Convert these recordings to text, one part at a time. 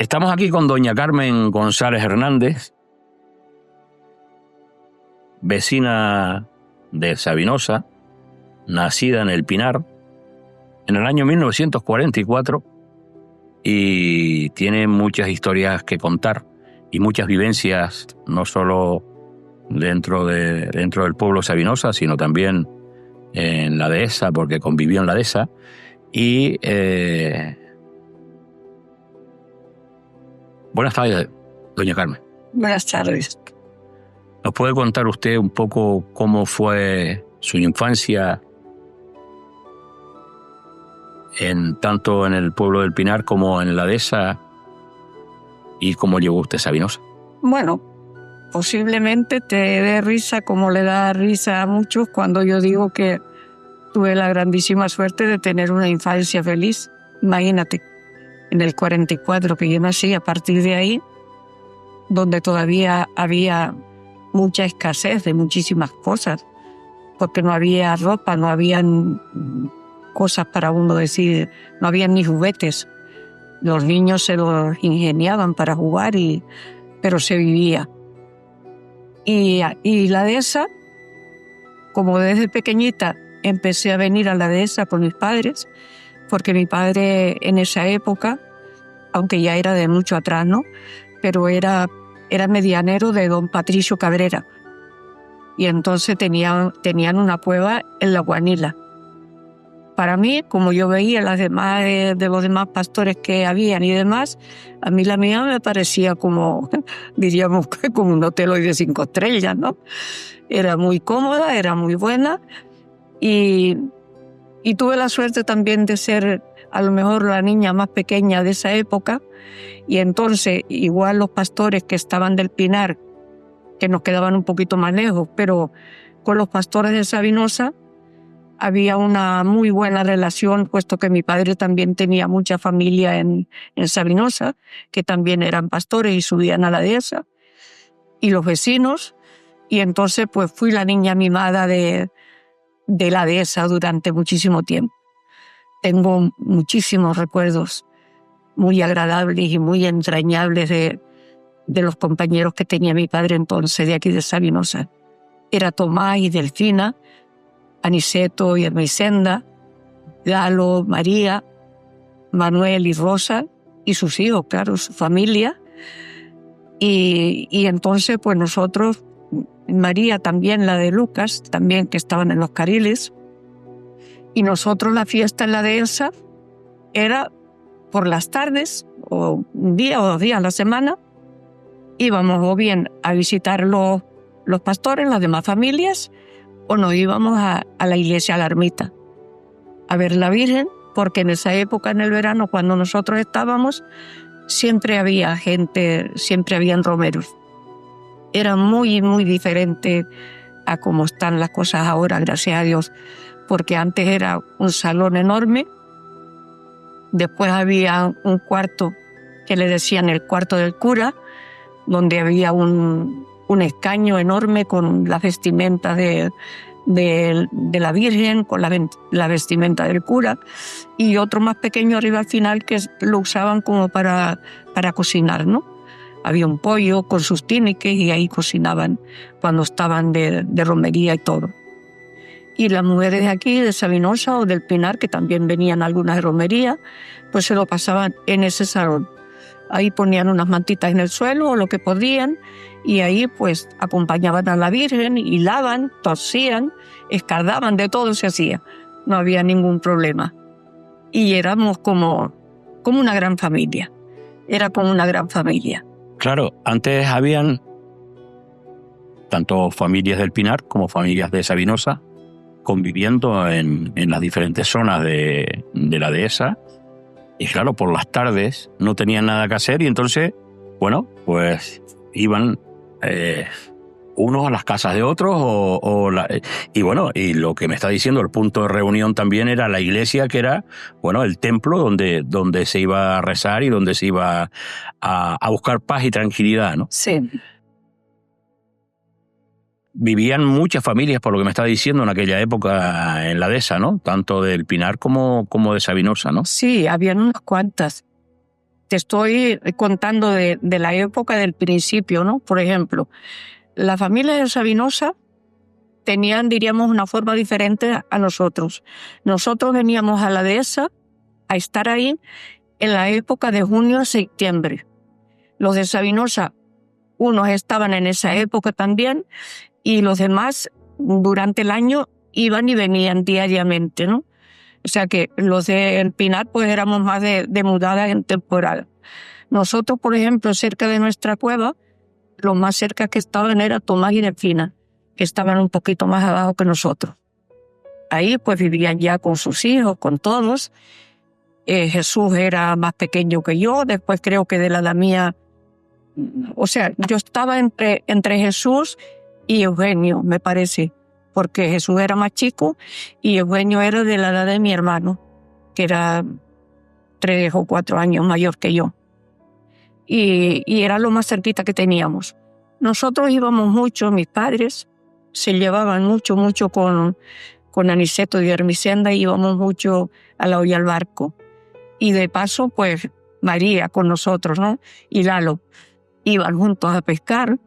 Estamos aquí con doña Carmen González Hernández, vecina de Sabinosa, nacida en El Pinar en el año 1944 y tiene muchas historias que contar y muchas vivencias, no solo dentro del pueblo de Sabinosa, sino también en la dehesa, porque convivió en la dehesa. Y buenas tardes, doña Carmen. Buenas tardes. ¿Nos puede contar usted un poco cómo fue su infancia tanto en el pueblo del Pinar como en la dehesa y cómo llegó usted a Sabinosa? Bueno, posiblemente te dé risa como le da risa a muchos cuando yo digo que tuve la grandísima suerte de tener una infancia feliz. Imagínate, en el 44 que yo nací, a partir de ahí, donde todavía había mucha escasez de muchísimas cosas, porque no había ropa, no habían cosas para uno decir, no había ni juguetes. Los niños se los ingeniaban para jugar, pero se vivía. Y la dehesa, como desde pequeñita empecé a venir a la dehesa con mis padres, porque mi padre en esa época, aunque ya era de mucho atrás, ¿no?, pero era medianero de don Patricio Cabrera. Y entonces tenían una cueva en la Guanila. Para mí, como yo veía las demás de los demás pastores que habían y demás, a mí la mía me parecía como, diríamos, como un hotel hoy de 5 estrellas, ¿no? Era muy cómoda, era muy buena y tuve la suerte también de ser a lo mejor la niña más pequeña de esa época. Y entonces, igual los pastores que estaban del Pinar, que nos quedaban un poquito más lejos, pero con los pastores de Sabinosa había una muy buena relación, puesto que mi padre también tenía mucha familia en Sabinosa, que también eran pastores y subían a la dehesa, y los vecinos. Y entonces pues fui la niña mimada de la dehesa durante muchísimo tiempo. Tengo muchísimos recuerdos muy agradables y muy entrañables de los compañeros que tenía mi padre entonces de aquí de Sabinosa. Era Tomás y Delfina, Aniceto y Ermicenda, Galo, María, Manuel y Rosa, y sus hijos, claro, su familia. Y entonces pues nosotros, María también, la de Lucas, también, que estaban en los Cariles, y nosotros la fiesta en la dehesa era por las tardes, o un día o 2 días a la semana, íbamos o bien a visitar los pastores, las demás familias, o nos íbamos a la iglesia, a la ermita, a ver la Virgen, porque en esa época, en el verano, cuando nosotros estábamos, siempre había gente, siempre habían romeros. Era muy, muy diferente a cómo están las cosas ahora, gracias a Dios, porque antes era un salón enorme. Después había un cuarto que le decían el cuarto del cura, donde había un escaño enorme con las vestimentas de la Virgen, con la vestimenta del cura, y otro más pequeño arriba al final que lo usaban como para cocinar, ¿no? Había un pollo con sus tiniques y ahí cocinaban cuando estaban de romería y todo. Y las mujeres de aquí, de Sabinosa o del Pinar, que también venían algunas de romería, pues se lo pasaban en ese salón. Ahí ponían unas mantitas en el suelo o lo que podían, y ahí pues acompañaban a la Virgen, hilaban, tosían, escardaban, de todo se hacía. No había ningún problema. Y éramos como una gran familia. Era como una gran familia. Claro, antes habían tanto familias del Pinar como familias de Sabinosa conviviendo en las diferentes zonas de la dehesa. Y claro, por las tardes no tenían nada que hacer y entonces, bueno, pues iban unos a las casas de otros y bueno, y lo que me está diciendo, el punto de reunión también era la iglesia, que era, bueno, el templo donde se iba a rezar y donde se iba a buscar paz y tranquilidad, ¿no? Sí. Vivían muchas familias, por lo que me está diciendo, en aquella época en la dehesa, ¿no? Tanto del Pinar como de Sabinosa, ¿no? Sí, habían unas cuantas. te estoy contando de la época del principio, ¿no? Por ejemplo, la familia de Sabinosa tenían, diríamos, una forma diferente a nosotros. Nosotros veníamos a la dehesa a estar ahí en la época de junio a septiembre. Los de Sabinosa, unos estaban en esa época también, y los demás durante el año iban y venían diariamente, ¿no? O sea que los del Pinar pues éramos más de mudada en temporada. Nosotros, por ejemplo, cerca de nuestra cueva, los más cerca que estaban era Tomás y Delfina, que estaban un poquito más abajo que nosotros. Ahí pues vivían ya con sus hijos, con todos. Jesús era más pequeño que yo, después creo que de la edad mía, o sea, yo estaba entre Jesús y Eugenio, me parece, porque Jesús era más chico y Eugenio era de la edad de mi hermano, que era 3 o 4 años mayor que yo. Y era lo más cerquita que teníamos. Nosotros íbamos mucho, mis padres se llevaban mucho con Aniceto y Hermicenda, íbamos mucho a la olla al barco. Y de paso, pues, María con nosotros, ¿no? Y Lalo iban juntos a pescar.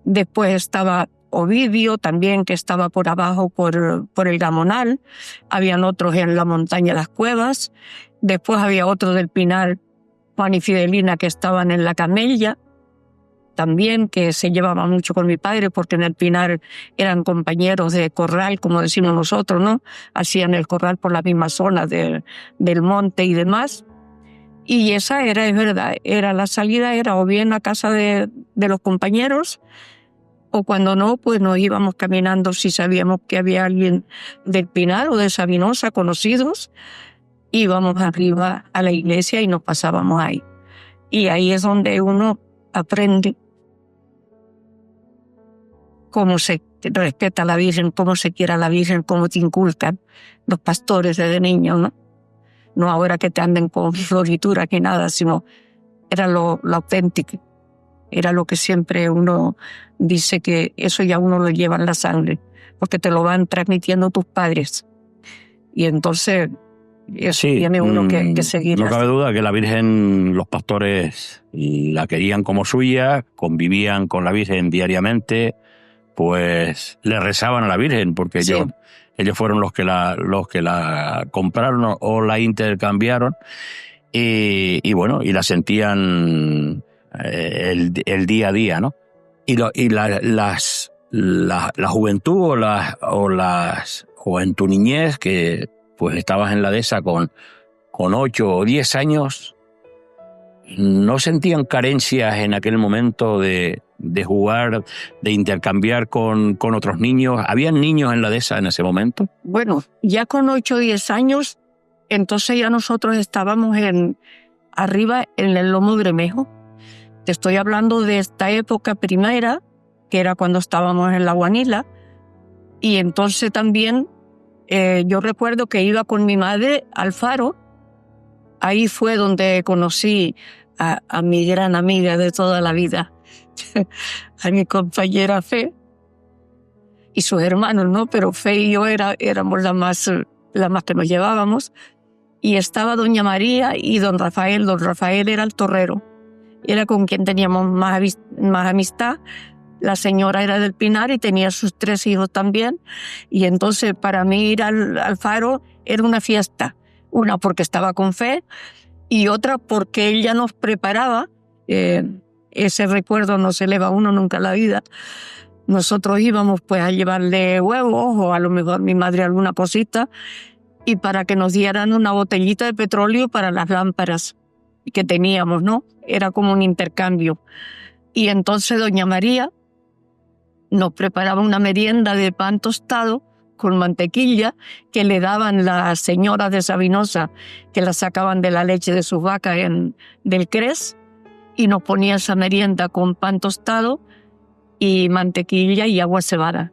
Después estaba Ovidio también, que estaba por abajo por el Gamonal. Habían otros en la montaña Las Cuevas. Después había otros del Pinar, Juan y Fidelina, que estaban en la Camella, también, que se llevaban mucho con mi padre, porque en el Pinar eran compañeros de corral, como decimos nosotros, ¿no? Hacían el corral por la misma zona del monte y demás. Y esa era, es verdad, era la salida, era o bien a casa de los compañeros, o cuando no, pues nos íbamos caminando si sabíamos que había alguien del Pinar o de Sabinosa conocidos, íbamos arriba a la iglesia y nos pasábamos ahí. Y ahí es donde uno aprende cómo se respeta a la Virgen, cómo se quiere a la Virgen, cómo te inculcan los pastores desde niños, ¿no? No ahora que te anden con floritura que nada, sino era lo auténtico. Era lo que siempre uno dice, que eso ya uno lo lleva en la sangre, porque te lo van transmitiendo tus padres. Y entonces eso Sí, tiene uno que seguir. No cabe duda que la Virgen, los pastores la querían como suya, convivían con la Virgen diariamente, pues le rezaban a la Virgen, porque Sí. ellos fueron los que la compraron o la intercambiaron, y bueno, y la sentían el día a día, ¿no? Y la juventud o en tu niñez, que pues estabas en la dehesa con 8 o 10 años, ¿no sentían carencias en aquel momento de jugar, de intercambiar con otros niños? ¿Habían niños en la dehesa en ese momento? Bueno, ya con 8 o 10 años, entonces ya nosotros estábamos arriba en el Lomo Bermejo. Te estoy hablando de esta época primera, que era cuando estábamos en la Guanila, y entonces también yo recuerdo que iba con mi madre al faro. Ahí fue donde conocí a mi gran amiga de toda la vida, a mi compañera Fe y sus hermanos, ¿no? Pero Fe y yo éramos las más que nos llevábamos. Y estaba doña María y don Rafael. Don Rafael era el torrero, era con quien teníamos más amistad. La señora era del Pinar y tenía sus 3 hijos también. Y entonces para mí ir al faro era una fiesta. Una porque estaba con Fe y otra porque ella nos preparaba. Ese recuerdo no se le va a uno nunca en la vida. Nosotros íbamos pues a llevarle huevos o a lo mejor mi madre alguna cosita, y para que nos dieran una botellita de petróleo para las lámparas que teníamos, ¿no? Era como un intercambio. Y entonces doña María nos preparaba una merienda de pan tostado con mantequilla que le daban las señoras de Sabinosa, que la sacaban de la leche de sus vacas del Cres, y nos ponía esa merienda con pan tostado y mantequilla y agua cebada.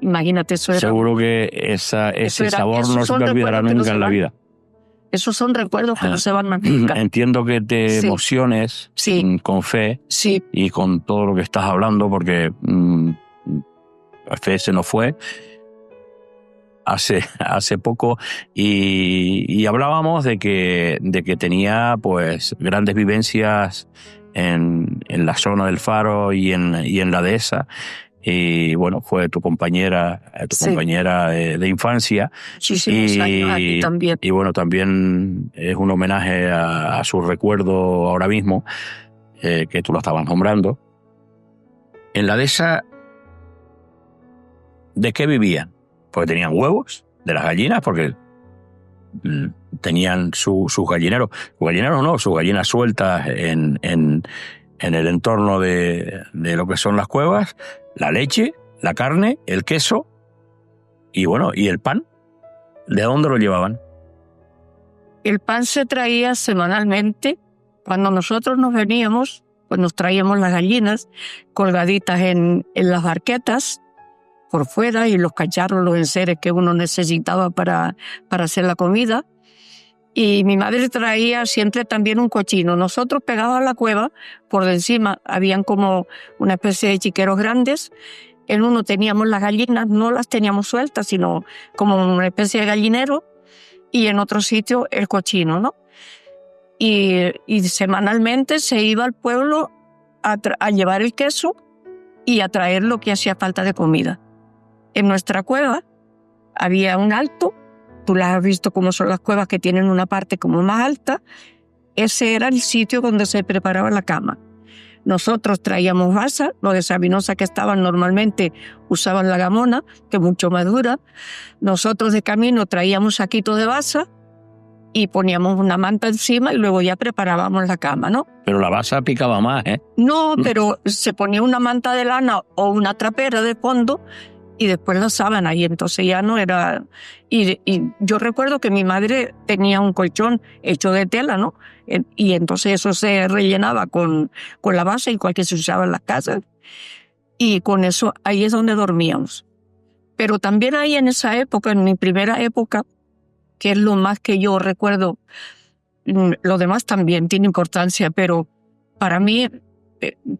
Imagínate, eso era... Seguro que ese sabor no se te olvidará nunca en la vida. Esos son recuerdos que no se van a nunca. Entiendo que te emociones con Fe y con todo lo que estás hablando, porque Fe se nos fue. hace poco y hablábamos de que tenía pues grandes vivencias en la zona del Faro y en la dehesa. Y bueno, fue tu compañera de infancia. Muchísimos años aquí también. Y bueno, también es un homenaje a su recuerdo ahora mismo, que tú lo estabas nombrando. En la dehesa, ¿de qué vivían? Porque tenían huevos de las gallinas, porque tenían sus gallineros. Sus gallinas sueltas en el entorno de lo que son las cuevas, la leche, la carne, el queso y bueno, y el pan. ¿De dónde lo llevaban? El pan se traía semanalmente. Cuando nosotros nos veníamos, pues nos traíamos las gallinas colgaditas en las barquetas por fuera y los cacharros, los enseres que uno necesitaba para hacer la comida. Y mi madre traía siempre también un cochino. Nosotros pegados a la cueva, por de encima, habían como una especie de chiqueros grandes. En uno teníamos las gallinas, no las teníamos sueltas, sino como una especie de gallinero. Y en otro sitio el cochino, ¿no? Y semanalmente se iba al pueblo a llevar el queso y a traer lo que hacía falta de comida. En nuestra cueva había un alto. Tú las has visto cómo son las cuevas que tienen una parte como más alta. Ese era el sitio donde se preparaba la cama. Nosotros traíamos basa, los de Sabinosa que estaban normalmente usaban la gamona, que es mucho más dura. Nosotros de camino traíamos saquitos de basa y poníamos una manta encima y luego ya preparábamos la cama, ¿no? Pero la basa picaba más, ¿eh? No, pero se ponía una manta de lana o una trapera de fondo y después la sábana, y entonces ya no era... Y yo recuerdo que mi madre tenía un colchón hecho de tela, ¿no? Y entonces eso se rellenaba con la base, igual que se usaba en las casas. Y con eso, ahí es donde dormíamos. Pero también ahí en esa época, en mi primera época, que es lo más que yo recuerdo, lo demás también tiene importancia, pero para mí,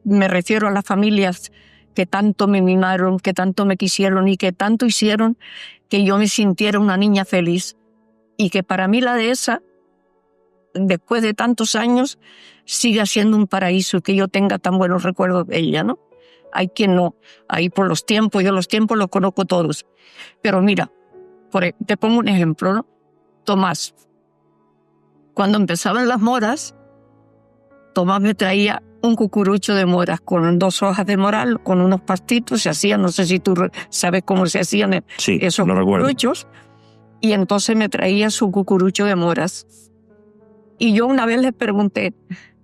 me refiero a las familias que tanto me mimaron, que tanto me quisieron y que tanto hicieron que yo me sintiera una niña feliz. Y que para mí la dehesa, después de tantos años, sigue siendo un paraíso, que yo tenga tan buenos recuerdos de ella, ¿no? Hay quien no, ahí por los tiempos, yo los tiempos los conozco todos. Pero mira, te pongo un ejemplo, ¿no? Tomás, cuando empezaban las moras, Tomás me traía un cucurucho de moras con 2 hojas de moral, con unos pastitos, se hacían, no sé si tú sabes cómo se hacían esos cucuruchos, y entonces me traía su cucurucho de moras. Y yo una vez le pregunté,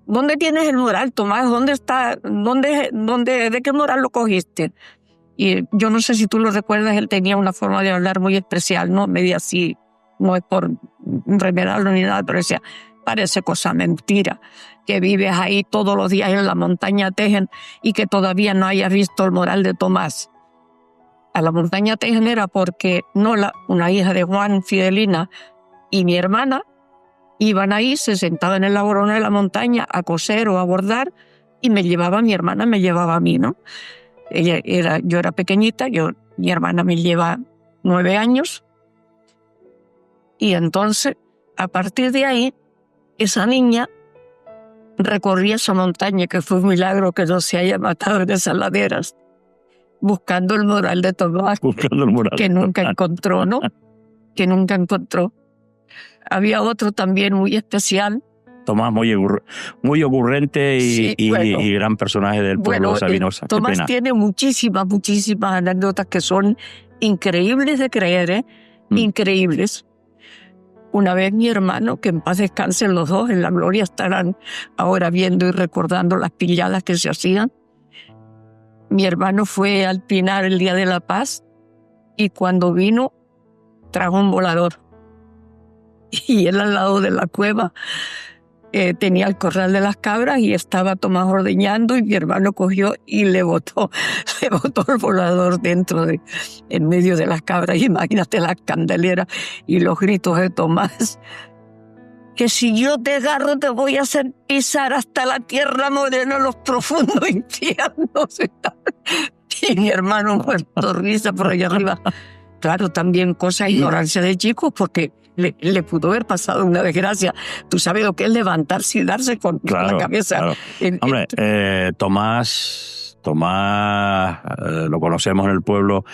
¿dónde tienes el moral, Tomás? ¿Dónde está? ¿De qué moral lo cogiste? Y yo no sé si tú lo recuerdas, él tenía una forma de hablar muy especial, ¿no? Media así, no es por remedarlo ni nada, pero decía, parece cosa mentira, que vives ahí todos los días en la montaña Tejen y que todavía no hayas visto el moral de Tomás. A la montaña Tejen era porque Nola, una hija de Juan Fidelina, y mi hermana iban ahí, se sentaban en la borona de la montaña a coser o a bordar, y mi hermana me llevaba a mí, ¿no? Yo era pequeñita, mi hermana me lleva 9 años, y entonces, a partir de ahí, esa niña recorría esa montaña, que fue un milagro que no se haya matado en esas laderas, buscando el moral de Tomás, que nunca encontró, ¿no? Que nunca encontró. Había otro también muy especial. Tomás, muy ocurrente y gran personaje del pueblo de Sabinosa. Tomás tiene muchísimas anécdotas que son increíbles de creer, ¿eh? Increíbles. Una vez mi hermano, que en paz descansen los dos, en la gloria estarán ahora viendo y recordando las pilladas que se hacían. Mi hermano fue al Pinar el Día de la Paz y cuando vino trajo un volador. Y él al lado de la cueva tenía el corral de las cabras y estaba Tomás ordeñando, y mi hermano cogió y le botó el volador en medio de las cabras. Imagínate las candeleras y los gritos de Tomás. Que si yo te agarro te voy a hacer pisar hasta la tierra morena, los profundos infiernos. Y mi hermano muerto de risa por allá arriba. claro, también cosa de ignorancia de chicos, porque le pudo haber pasado una desgracia. Tú sabes lo que es levantarse y darse con la cabeza. Claro. Hombre, Tomás, lo conocemos en el pueblo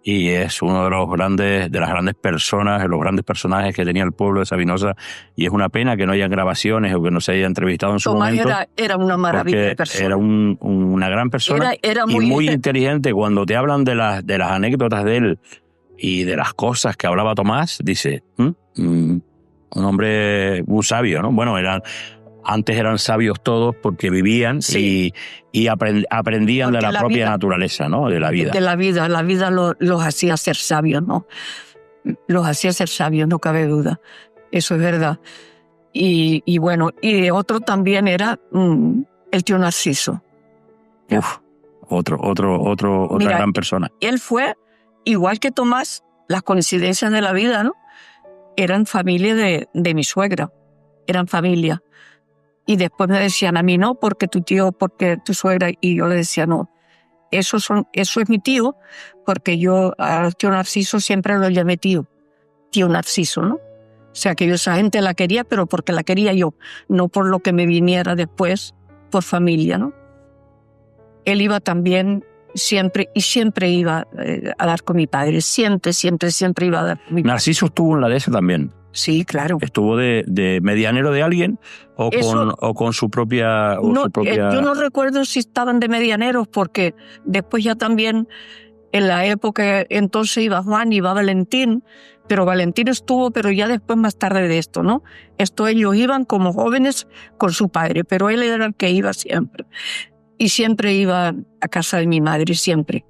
y es uno de las grandes personas, de los grandes personajes que tenía el pueblo de Sabinosa, y es una pena que no haya grabaciones o que no se haya entrevistado en su Tomás momento. Era una maravilla de persona. Era una gran persona era y muy inteligente. Cuando te hablan de las anécdotas de él y de las cosas que hablaba Tomás, dice, un hombre muy sabio, ¿no? Bueno, antes eran sabios todos porque vivían y aprendían porque de la propia naturaleza, ¿no? De la vida. De la vida los hacía ser sabios, ¿no? Los hacía ser sabios, no cabe duda. Eso es verdad. Y bueno, y otro también era el tío Narciso. Otra gran persona. Él fue, igual que Tomás, las coincidencias de la vida, ¿no? Eran familia de mi suegra. Eran familia. Y después me decían a mí, no, porque tu tío, porque tu suegra. Y yo le decía, no, eso es mi tío, porque yo al tío Narciso siempre lo llamé tío Narciso, ¿no? O sea, que yo esa gente la quería, pero porque la quería yo, no por lo que me viniera después, por familia, ¿no? Él iba también siempre iba a dar con mi padre, siempre iba a dar con mi padre. Narciso estuvo en la dehesa también. Sí, claro. ¿Estuvo de medianero de alguien o con su propia...? Yo no recuerdo si estaban de medianeros, porque después ya también, en la época, entonces iba Juan, iba Valentín, pero Valentín estuvo, pero ya después más tarde de esto, ¿no? Ellos iban como jóvenes con su padre, pero él era el que iba siempre. Y siempre iba a casa de mi madre, siempre.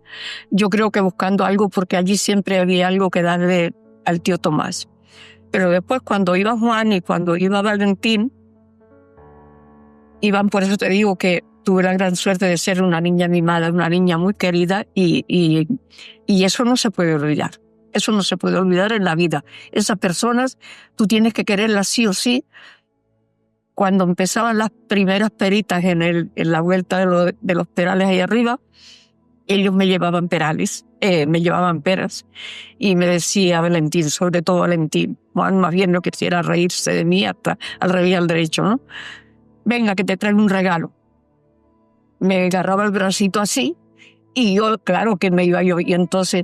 Yo creo que buscando algo, porque allí siempre había algo que darle al tío Tomás. Pero después, cuando iba Juan y cuando iba Valentín, iban, por eso te digo que tuve la gran suerte de ser una niña mimada, una niña muy querida, y eso no se puede olvidar. Eso no se puede olvidar en la vida. Esas personas, tú tienes que quererlas sí o sí. Cuando empezaban las primeras peritas en la vuelta de los perales ahí arriba, ellos me llevaban peras, y me decía Valentín, sobre todo Valentín, Juan más bien no quisiera reírse de mí hasta al revés y al derecho, ¿no? Venga, que te traigo un regalo. Me agarraba el bracito así, y yo, claro que me iba yo, y entonces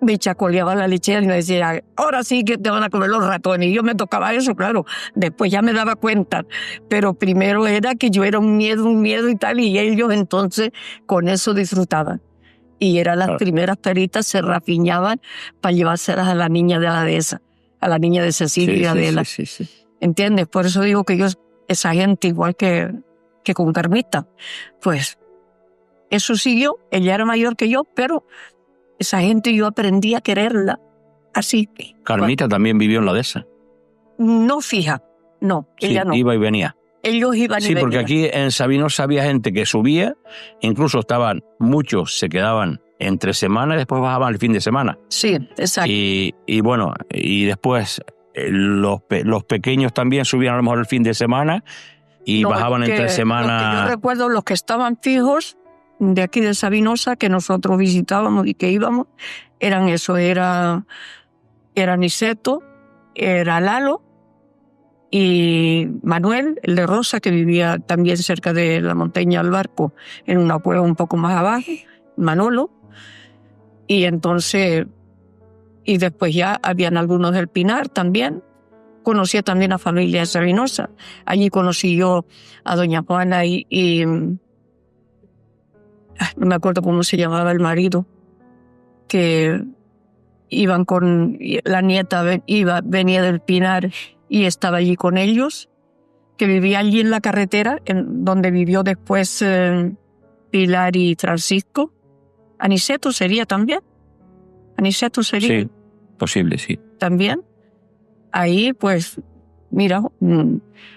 me chacoleaba la lechera y me decía, ahora sí que te van a comer los ratones. Y yo me tocaba eso, claro. Después ya me daba cuenta. Pero primero era que yo era un miedo y tal, y ellos entonces con eso disfrutaban. Y eran las primeras peritas, se rafiñaban para llevárselas a la niña de la dehesa, a la niña de Cecilia y Adela. Sí. ¿Entiendes? Por eso digo que esa gente, igual que con Carmita, pues eso siguió. Ella era mayor que yo, pero esa gente yo aprendí a quererla así. Carmita también vivió en la dehesa. No, fija, no, ella no. Iba y venía. Ellos iban y venían. Sí, porque aquí en Sabinosa había gente que subía, incluso muchos se quedaban entre semana y después bajaban el fin de semana. Sí, exacto. Y bueno, y después los pequeños también subían a lo mejor el fin de semana y bajaban entre semana. Yo recuerdo los que estaban fijos de aquí de Sabinosa, que nosotros visitábamos y que íbamos, eran eso, era Niceto, era Lalo y Manuel, el de Rosa, que vivía también cerca de la montaña del Barco, en una cueva un poco más abajo, Manolo, y entonces, y después ya habían algunos del Pinar también. Conocía también a familia de Sabinosa. Allí conocí yo a doña Juana y no me acuerdo cómo se llamaba el marido, que iban con la nieta, venía del Pinar y estaba allí con ellos, que vivía allí en la carretera, en donde vivió después Pilar y Francisco. Aniceto sería también. Aniceto sería. Sí, posible, sí. También. Ahí, pues, mira,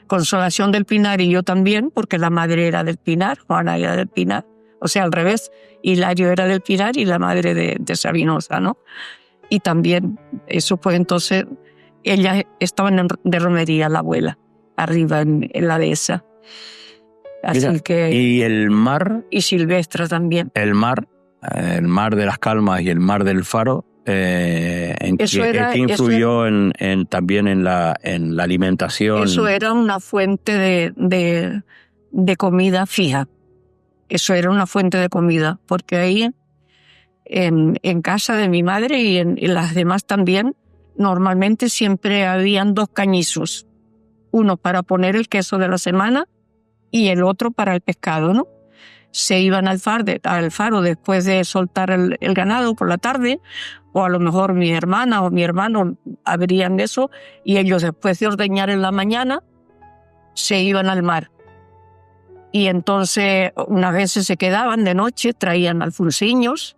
Consolación del Pinar y yo también, porque la madre era del Pinar, Juana era del Pinar. O sea, al revés, Hilario era del Pinar y la madre de Sabinosa, ¿no? Y también, eso pues entonces, ellas estaban de romería, la abuela, arriba en la dehesa. Así Mira, que... ¿y el mar? Y Silvestre también. El mar de las Calmas y el mar del Faro, ¿En qué influyó también en la alimentación? Eso era una fuente de comida fija. Eso era una fuente de comida, porque ahí en casa de mi madre y en las demás también, normalmente siempre habían 2 cañizos. Uno para poner el queso de la semana y el otro para el pescado, ¿no? Se iban al faro después de soltar el ganado por la tarde, o a lo mejor mi hermana o mi hermano abrían eso, y ellos después de ordeñar en la mañana se iban al mar. Y entonces unas veces se quedaban de noche, traían alfonsiños,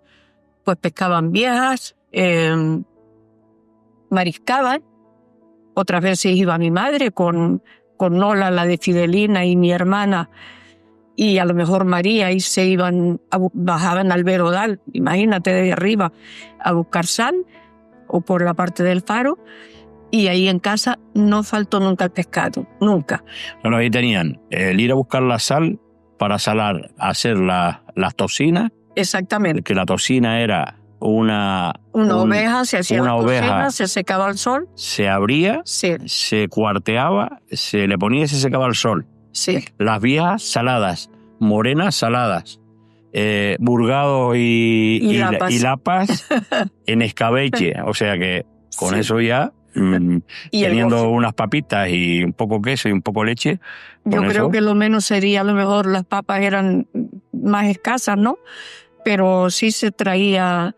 pues pescaban viejas, mariscaban. Otras veces iba mi madre con Nola, la de Fidelina, y mi hermana, y a lo mejor María, y bajaban al Verodal, imagínate, de arriba, a buscar sal, o por la parte del faro, y ahí en casa no faltó nunca el pescado, nunca. Bueno, ahí tenían el ir a buscar la sal para salar, hacer las tocinas. Exactamente. Que la tocina era una oveja, se hacía una la oveja, tocina, se secaba al sol. Se abría, sí. Se cuarteaba, se le ponía y se secaba al sol. Sí. Las viejas saladas, morenas saladas, burgado y lapas en escabeche. O sea que con eso ya, teniendo unas papitas y un poco queso y un poco leche. Yo creo que lo menos sería, a lo mejor las papas eran más escasas, ¿no? Pero sí se traía.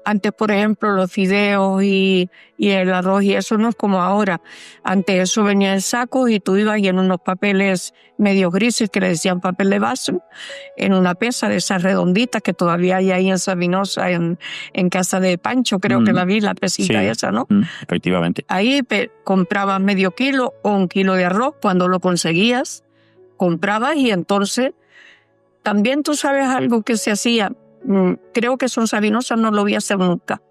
Antes, por ejemplo, los fideos y el arroz, y eso no es como ahora. Antes eso venía en sacos y tú ibas y en unos papeles medio grises que le decían papel de vaso, en una pesa de esas redonditas que todavía hay ahí en Sabinosa, en casa de Pancho, creo que la vi, la pesita esa, ¿no? Efectivamente. Ahí comprabas medio kilo o 1 kilo de arroz, cuando lo conseguías, comprabas, y entonces también tú sabes algo que se hacía. Creo que eso en Sabinosa no lo voy a hacer nunca,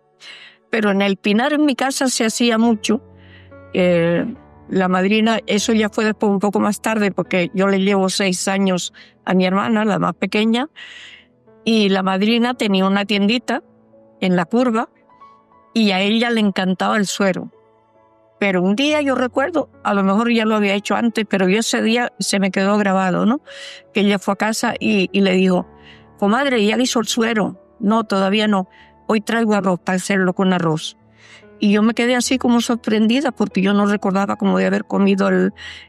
pero en el Pinar, en mi casa, se hacía mucho. La madrina, eso ya fue después un poco más tarde, porque yo le llevo 6 años a mi hermana, la más pequeña, y la madrina tenía una tiendita en la curva y a ella le encantaba el suero. Pero un día yo recuerdo, a lo mejor ya lo había hecho antes, pero yo ese día se me quedó grabado, ¿no? Que ella fue a casa y le dijo: comadre, ¿ya hizo el suero? No, todavía no. Hoy traigo arroz para hacerlo con arroz. Y yo me quedé así como sorprendida, porque yo no recordaba cómo de haber comido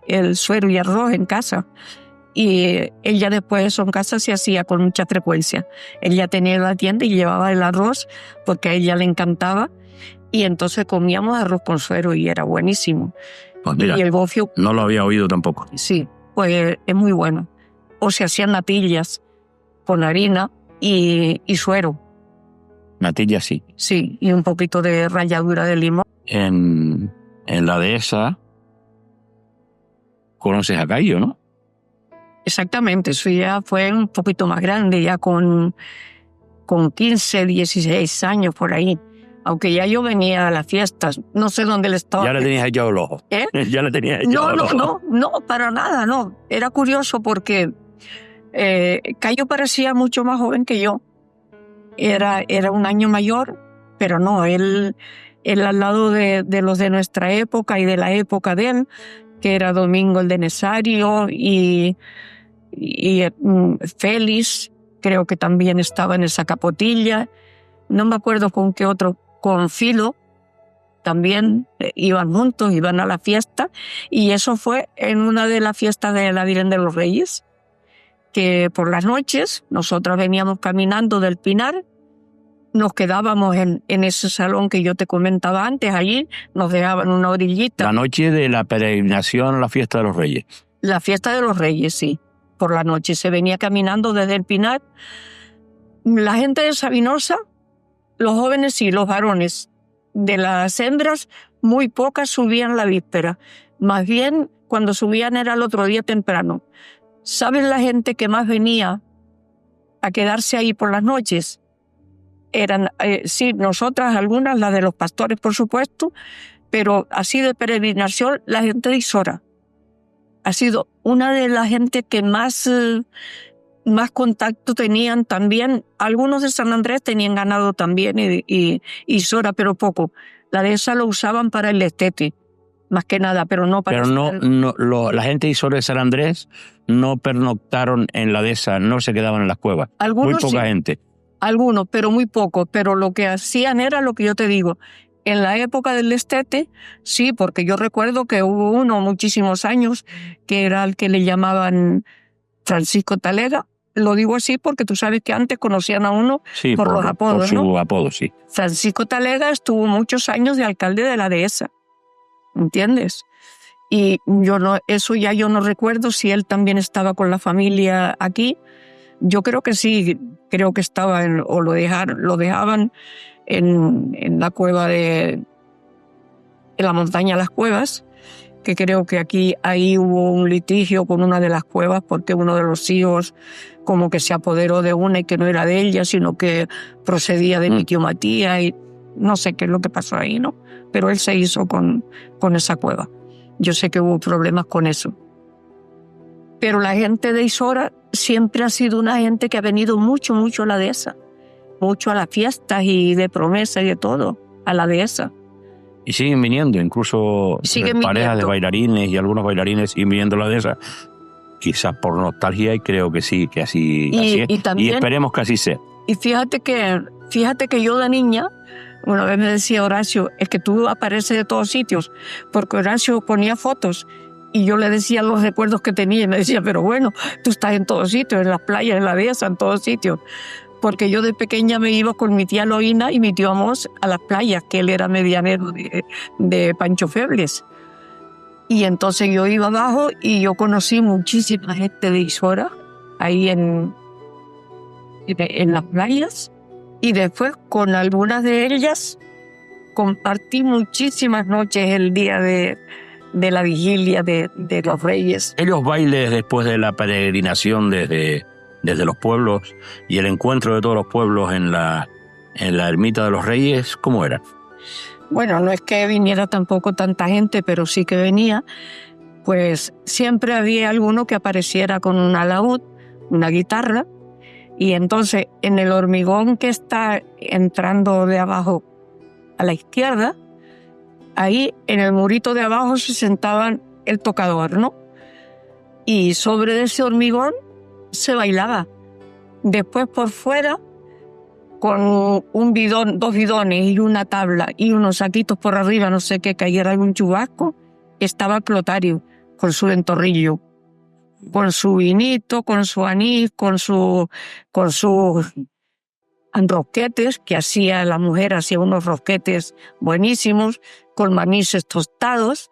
el suero y arroz en casa. Y ella después eso en casa se hacía con mucha frecuencia. Ella tenía la tienda y llevaba el arroz porque a ella le encantaba. Y entonces comíamos arroz con suero y era buenísimo. Pues mira, y el gofio, no lo había oído tampoco. Sí, pues es muy bueno. O se hacían natillas con harina y suero. Natillas, sí. Sí, y un poquito de ralladura de limón. En la dehesa conoces a Cayo, ¿no? Exactamente, eso ya fue un poquito más grande, ya con 15, 16 años por ahí. Aunque ya yo venía a las fiestas, no sé dónde le estaba. Ya le tenías echado el ojo. Ya le tenías echado el ojo. No, para nada, no. Era curioso porque Cayo parecía mucho más joven que yo. Era 1 año mayor, pero no, él al lado de los de nuestra época y de la época de él, que era Domingo el de Nesario y Félix, creo que también estaba en esa capotilla. No me acuerdo con qué otro, con Filo, también iban juntos, iban a la fiesta, y eso fue en una de las fiestas de la Virgen de los Reyes, que por las noches nosotras veníamos caminando del Pinar, nos quedábamos en ese salón que yo te comentaba antes, allí nos dejaban una orillita. La noche de la peregrinación a la fiesta de los Reyes. La fiesta de los Reyes, sí. Por la noche se venía caminando desde el Pinar. La gente de Sabinosa, los jóvenes y los varones, de las hembras, muy pocas subían la víspera. Más bien, cuando subían era el otro día temprano. ¿Saben la gente que más venía a quedarse ahí por las noches? Eran, sí, nosotras, algunas, las de los pastores, por supuesto, pero así de peregrinación, la gente de Isora. Ha sido una de las gente que más más contacto tenían también. Algunos de San Andrés tenían ganado también y Sora, pero poco. La dehesa lo usaban para el destete, más que nada, pero no para... Pero la gente de Isora de San Andrés no pernoctaron en la dehesa, no se quedaban en las cuevas. Algunos muy poca sí, gente. algunos, pero muy pocos. Pero lo que hacían era lo que yo te digo. En la época del destete, sí, porque yo recuerdo que hubo uno muchísimos años que era el que le llamaban Francisco Talega. Lo digo así porque tú sabes que antes conocían a uno Sí, por los apodos, por su ¿no? apodo, sí. Francisco Talega estuvo muchos años de alcalde de la dehesa, ¿entiendes? Y eso ya yo no recuerdo si él también estaba con la familia aquí. Yo creo que sí, creo que estaba o lo dejaban en la cueva en la montaña Las Cuevas, que creo que ahí hubo un litigio con una de las cuevas porque uno de los hijos como que se apoderó de una y que no era de ella, sino que procedía de mi tío Matías y no sé qué es lo que pasó ahí, ¿no? Pero él se hizo con esa cueva. Yo sé que hubo problemas con eso. Pero la gente de Isora siempre ha sido una gente que ha venido mucho, mucho a la dehesa. Mucho a las fiestas y de promesa y de todo, a la dehesa. Y siguen viniendo, incluso parejas de bailarines y algunos bailarines siguen viniendo a la dehesa. Quizás por nostalgia, y creo que sí, que así es. Y esperemos que así sea. Y fíjate que yo de niña, una vez me decía Horacio, es que tú apareces de todos sitios, porque Horacio ponía fotos y yo le decía los recuerdos que tenía y me decía, pero bueno, tú estás en todos sitios, en las playas, en la dehesa, en todos sitios. Porque yo de pequeña me iba con mi tía Loína y mi tío Amos a las playas, que él era medianero de Pancho Febles. Y entonces yo iba abajo y yo conocí muchísima gente de Isora, ahí en las playas. Y después con algunas de ellas compartí muchísimas noches el día de la vigilia de los Reyes. Ellos bailes después de la peregrinación desde los pueblos y el encuentro de todos los pueblos en la ermita de los Reyes, ¿cómo era? Bueno, no es que viniera tampoco tanta gente, pero sí que venía. Pues siempre había alguno que apareciera con un alaúd, una guitarra, y entonces en el hormigón que está entrando de abajo a la izquierda, ahí en el murito de abajo se sentaban el tocador, ¿no? Y sobre ese hormigón se bailaba. Después por fuera, con un bidón, 2 bidones y una tabla y unos saquitos por arriba, no sé qué, cayera algún chubasco, estaba Clotario con su ventorrillo, con su vinito, con su anís, con sus rosquetes, que hacía la mujer, hacía unos rosquetes buenísimos, con manises tostados.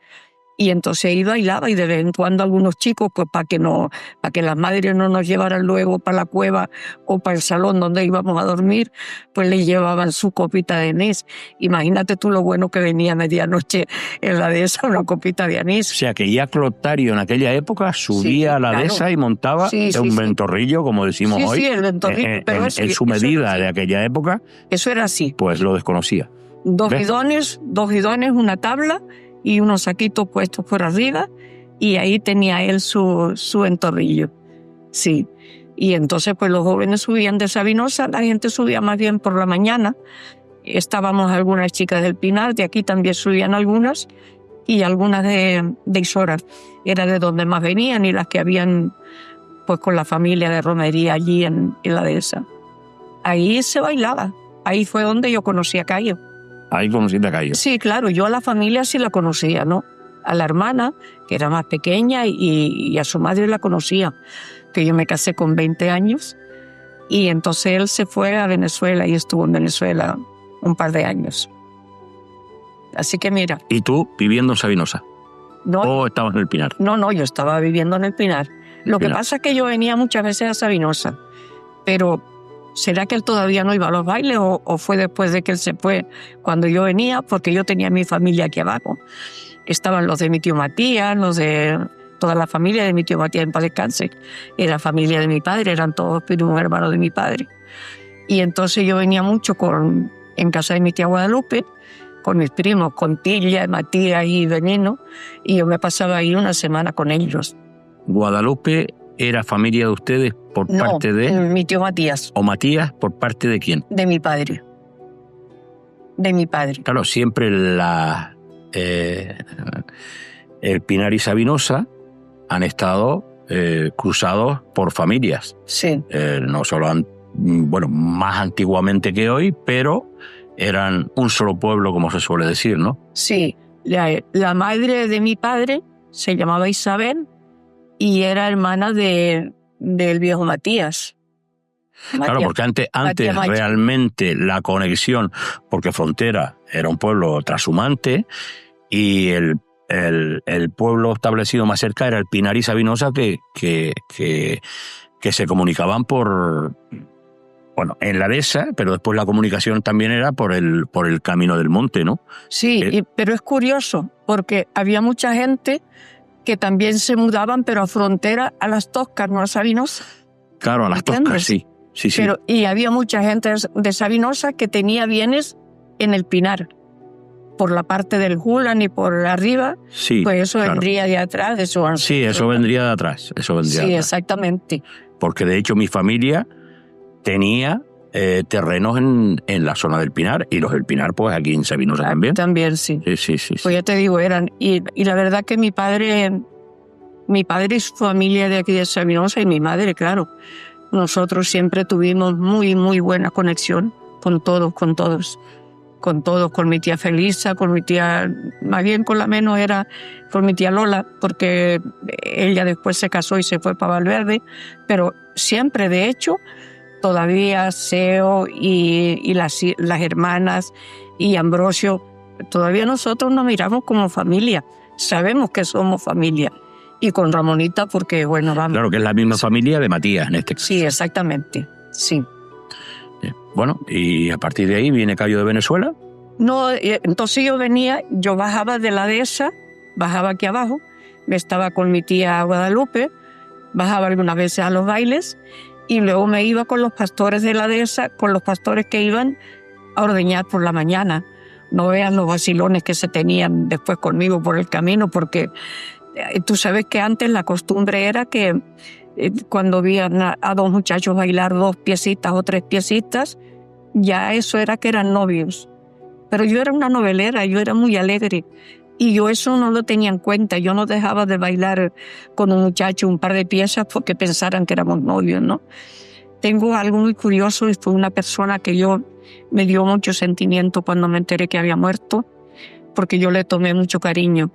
Y entonces iba y bailaba, y de vez en cuando algunos chicos, pues para que las madres no nos llevaran luego para la cueva o para el salón donde íbamos a dormir, pues les llevaban su copita de anís. Imagínate tú lo bueno que venía a medianoche en la dehesa una copita de anís. O sea que ya Clotario en aquella época subía a la dehesa y montaba un ventorrillo, como decimos hoy. Sí, el ventorrillo. En su medida de aquella época. Eso era así. Pues lo desconocía. 2 bidones, una tabla y unos saquitos puestos por arriba, y ahí tenía él su entorrillo. Sí. Y entonces pues los jóvenes subían de Sabinosa, la gente subía más bien por la mañana. Estábamos algunas chicas del Pinar, de aquí también subían algunas, y algunas de Isora. Era de donde más venían, y las que habían pues con la familia de romería allí en la dehesa. Ahí se bailaba. Ahí fue donde yo conocí a Cayo. Ahí conociste a Cayo. Sí, claro, yo a la familia sí la conocía, ¿no? A la hermana, que era más pequeña, y a su madre la conocía, que yo me casé con 20 años, y entonces él se fue a Venezuela y estuvo en Venezuela un par de años. Así que mira. ¿Y tú viviendo en Sabinosa? No. ¿O estabas en el Pinar? No, yo estaba viviendo en el Pinar. Lo que pasa es que yo venía muchas veces a Sabinosa, pero ¿será que él todavía no iba a los bailes o fue después de que él se fue cuando yo venía? Porque yo tenía mi familia aquí abajo. Estaban los de mi tío Matías, los de toda la familia de mi tío Matías en paz descanse. Era familia de mi padre, eran todos primos hermanos de mi padre. Y entonces yo venía mucho en casa de mi tía Guadalupe, con mis primos, con Tilla, Matías y Veneno, y yo me pasaba ahí una semana con ellos. Guadalupe era familia de ustedes por No, parte de... mi tío Matías, ¿O Matías por parte de quién? de mi padre. De mi padre. Claro, siempre el Pinar y Sabinosa han estado cruzados por familias. Sí, No solo, bueno, más antiguamente que hoy, pero eran un solo pueblo, como se suele decir, ¿no? sí. La madre de mi padre se llamaba Isabel y era hermana del viejo Matías. Claro, porque antes Matías. realmente la conexión, porque Frontera era un pueblo trashumante y el pueblo establecido más cerca era el Pinar y Sabinosa que se comunicaban en la dehesa, pero después la comunicación también era por el camino del monte, ¿no? Sí, pero es curioso porque había mucha gente que también se mudaban, pero a Frontera, a Las Toscas, no a Sabinosa. Claro, a Las Toscas, sí. Pero, y había mucha gente de Sabinosa que tenía bienes en el Pinar, por la parte del Julan y por arriba, sí, pues eso claro. vendría de atrás de su ancestro. Sí, eso vendría de atrás. Sí, exactamente. Porque de hecho mi familia tenía terrenos en la zona del Pinar, y los del Pinar, pues aquí en Sabinosa también. También, sí. Sí. Pues ya te digo, eran. Y la verdad que mi padre y su familia de aquí de Sabinosa, y mi madre, claro, nosotros siempre tuvimos muy, muy buena conexión con todos. Con mi tía Felisa, con mi tía, más bien con la menos era con mi tía Lola, porque ella después se casó y se fue para Valverde, pero siempre, de hecho, todavía Seo y las hermanas y Ambrosio, todavía nosotros nos miramos como familia, sabemos que somos familia. Y con Ramonita porque, bueno, vamos. Claro, que es la misma familia de Matías, en este caso. Sí, exactamente, sí. Bueno, y a partir de ahí viene Cayo de Venezuela. No, entonces yo bajaba de la dehesa, bajaba aquí abajo, me estaba con mi tía Guadalupe, bajaba algunas veces a los bailes y luego me iba con los pastores de la dehesa, con los pastores que iban a ordeñar por la mañana. No vean los vacilones que se tenían después conmigo por el camino, porque tú sabes que antes la costumbre era que cuando veían a dos muchachos bailar 2 piecitas o 3 piecitas, ya eso era que eran novios. Pero yo era una novelera, yo era muy alegre y yo eso no lo tenía en cuenta. Yo no dejaba de bailar con un muchacho un par de piezas porque pensaran que éramos novios, ¿no? Tengo algo muy curioso, y fue una persona que me dio mucho sentimiento cuando me enteré que había muerto, porque yo le tomé mucho cariño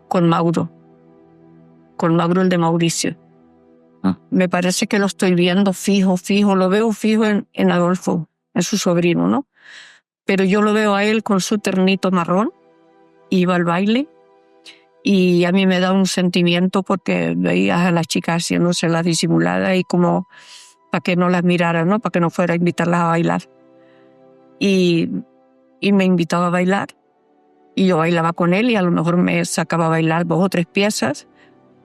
con Mauro el de Mauricio. Me parece que lo estoy viendo fijo, lo veo fijo en Adolfo, en su sobrino, ¿no? Pero yo lo veo a él con su ternito marrón, iba al baile, y a mí me da un sentimiento porque veías a las chicas haciéndose las disimuladas y como para que no las miraran, ¿no? Para que no fuera a invitarlas a bailar. Y me invitaba a bailar, y yo bailaba con él, y a lo mejor me sacaba a bailar 2 o 3 piezas,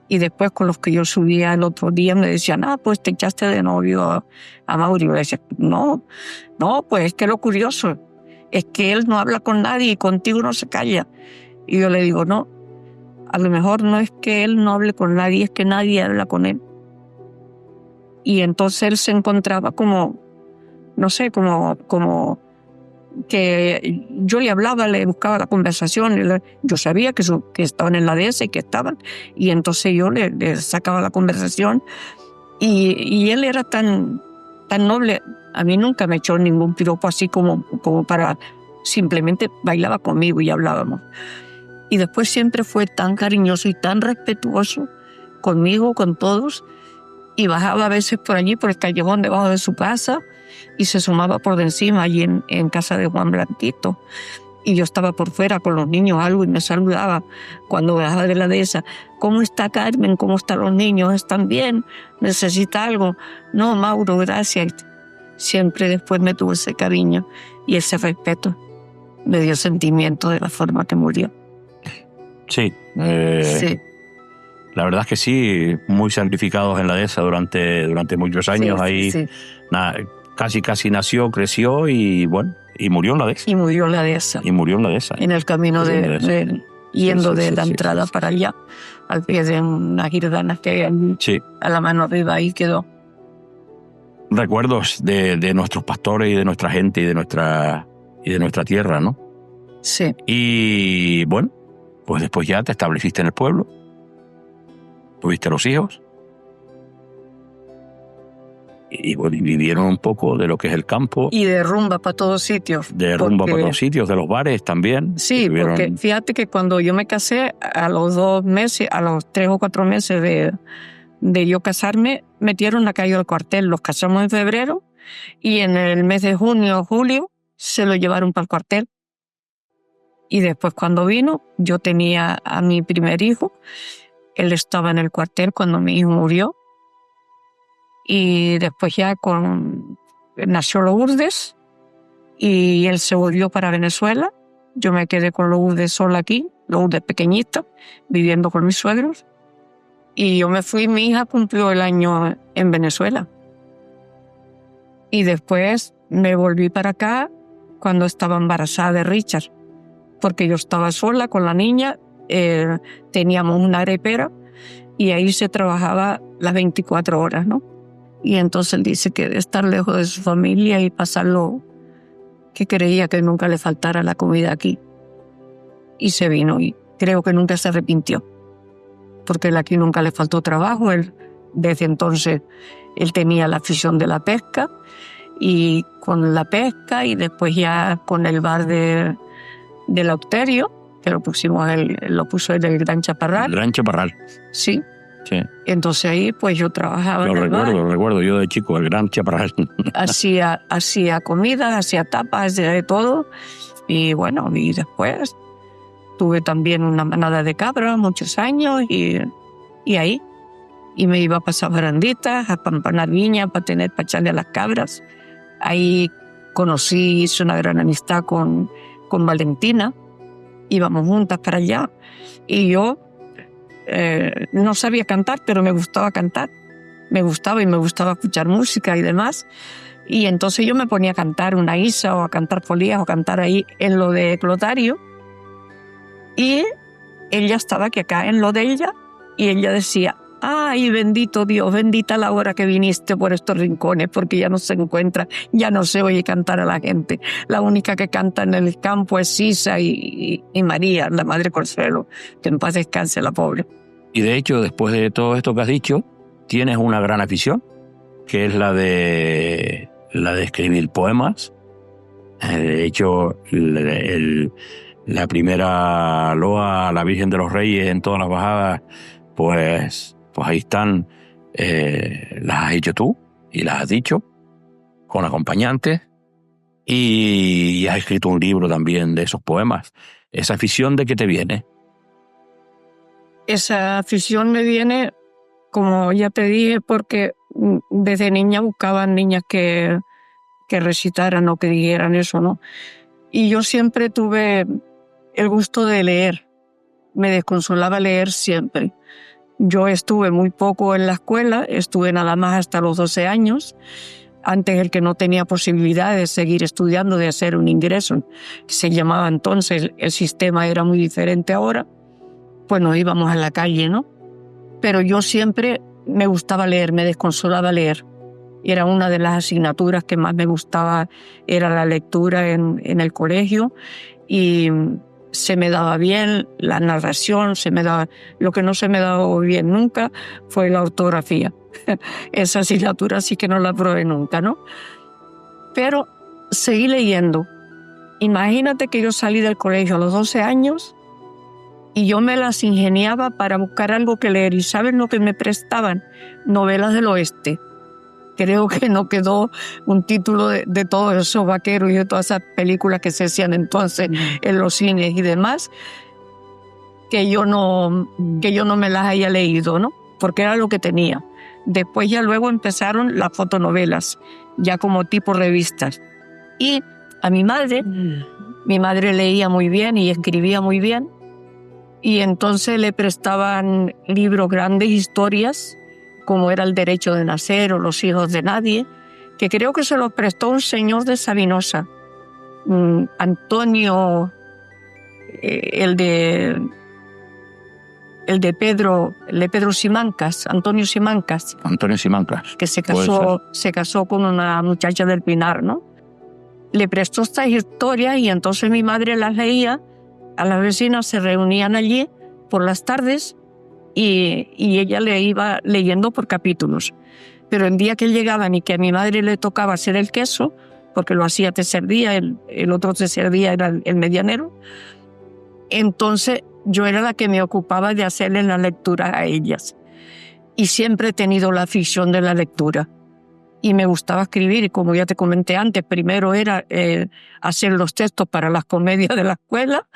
y después con los que yo subía el otro día me decían, pues te echaste de novio a Mauri. Yo le decía, no, pues es que lo curioso es que él no habla con nadie y contigo no se calla. Y yo le digo, no, a lo mejor no es que él no hable con nadie, es que nadie habla con él. Y entonces él se encontraba como, no sé, como que yo le hablaba, le buscaba la conversación, yo sabía que estaban en la dehesa y que estaban, y entonces yo le sacaba la conversación, y él era tan noble. A mí nunca me echó ningún piropo así como para, simplemente bailaba conmigo y hablábamos. Y después siempre fue tan cariñoso y tan respetuoso conmigo, con todos, y bajaba a veces por allí, por el callejón debajo de su casa, y se sumaba por de encima allí en casa de Juan Blanquito. Y yo estaba por fuera con los niños, algo, y me saludaba cuando bajaba de la dehesa. ¿Cómo está Carmen? ¿Cómo están los niños? ¿Están bien? ¿Necesita algo? No, Mauro, gracias. Siempre después me tuvo ese cariño y ese respeto. Me dio sentimiento de la forma que murió. Sí. Sí. La verdad es que sí, muy sacrificados en la dehesa durante muchos años. Sí, ahí sí. Casi nació, creció y bueno, y murió en la dehesa. Y murió en la dehesa. Y murió en la dehesa. En el camino de yendo sí, de sí, la sí, entrada sí. para allá, al pie de unas girdanas que hay allí, Sí. a la mano arriba, ahí quedó. Recuerdos de nuestros pastores y de nuestra gente y de nuestra tierra, ¿no? Sí. Y bueno, pues después ya te estableciste en el pueblo, tuviste los hijos y bueno, y vivieron un poco de lo que es el campo, Y de rumba para todos sitios. de rumba porque- para todos sitios, de los bares también. Sí, Tuvieron- porque fíjate que cuando yo me casé, a los 2 meses, a los 3 o 4 meses de yo casarme, metieron a Cayo al cuartel. Los casamos en febrero y en el mes de junio o julio se lo llevaron para el cuartel. Y después cuando vino, yo tenía a mi primer hijo. Él estaba en el cuartel cuando mi hijo murió. Y después ya nació Lourdes y él se volvió para Venezuela. Yo me quedé con Lourdes sola aquí, Lourdes pequeñita, viviendo con mis suegros. Y yo me fui, mi hija cumplió el año en Venezuela. Y después me volví para acá cuando estaba embarazada de Richard, porque yo estaba sola con la niña, teníamos una arepera y ahí se trabajaba las 24 horas, ¿no? Y entonces él dice que de estar lejos de su familia y pasarlo, que creía que nunca le faltara la comida aquí. Y se vino y creo que nunca se arrepintió, porque él aquí nunca le faltó trabajo. Él, desde entonces, él tenía la afición de la pesca, y con la pesca y después ya con el bar del Lauterio, que lo pusimos él lo puso él del Gran Chaparral. El Gran Chaparral. Sí. Sí. Entonces ahí pues yo trabajaba en el bar. Lo recuerdo yo de chico, el Gran Chaparral. Hacía comida, hacía tapas, hacía de todo. Y bueno, y después tuve también una manada de cabras muchos años y ahí. Y me iba a pasar baranditas, a pampanar viña para echarle a las cabras. Ahí hice una gran amistad con Valentina. Íbamos juntas para allá. Y yo no sabía cantar, pero me gustaba cantar. Me gustaba escuchar música y demás. Y entonces yo me ponía a cantar una isa o a cantar folías o a cantar ahí en lo de Clotario. Y ella estaba aquí acá en lo de ella y ella decía: ay, bendito Dios, bendita la hora que viniste por estos rincones, porque ya no se encuentra, ya no se oye cantar a la gente. La única que canta en el campo es Sisa y María, la Madre Consuelo, que en paz descanse la pobre. Y de hecho, después de todo esto que has dicho, tienes una gran afición, que es la de escribir poemas. De hecho, la primera loa a la Virgen de los Reyes en todas las bajadas, pues ahí están, las has hecho tú y las has dicho con acompañantes, y has escrito un libro también de esos poemas. ¿Esa afición de qué te viene? Esa afición me viene, como ya te dije, porque desde niña buscaban niñas que recitaran o que dijeran eso, ¿no? Y yo siempre tuve el gusto de leer. Me desconsolaba leer siempre. Yo estuve muy poco en la escuela, estuve nada más hasta los 12 años. Antes, el que no tenía posibilidad de seguir estudiando, de hacer un ingreso, que se llamaba entonces, el sistema era muy diferente ahora, pues nos íbamos a la calle, ¿no? Pero yo siempre me gustaba leer, me desconsolaba leer. Era una de las asignaturas que más me gustaba, era la lectura en el colegio, y se me daba bien la narración, lo que no se me daba bien nunca fue la ortografía. Esa asignatura sí que no la probé nunca, ¿no? Pero seguí leyendo. Imagínate que yo salí del colegio a los 12 años y yo me las ingeniaba para buscar algo que leer. ¿Y saben lo que me prestaban? Novelas del oeste. Creo que no quedó un título de todos esos vaqueros y de todas esas películas que se hacían entonces en los cines y demás, que yo no me las haya leído, ¿no? Porque era lo que tenía. Después ya luego empezaron las fotonovelas, ya como tipo revistas. Y a mi madre leía muy bien y escribía muy bien, y entonces le prestaban libros grandes, historias, como era El derecho de nacer o Los hijos de nadie, que creo que se los prestó un señor de Sabinosa, Antonio, el de el de Pedro Simancas, Antonio Simancas. Antonio Simancas. Que se casó con una muchacha del Pinar, ¿no? Le prestó estas historias y entonces mi madre las leía, a las vecinas se reunían allí por las tardes y ella le iba leyendo por capítulos. Pero el día que llegaban y que a mi madre le tocaba hacer el queso, porque lo hacía tercer día, el otro tercer día era el medianero, entonces yo era la que me ocupaba de hacerle la lectura a ellas. Y siempre he tenido la afición de la lectura. Y me gustaba escribir, y como ya te comenté antes, primero era hacer los textos para las comedias de la escuela,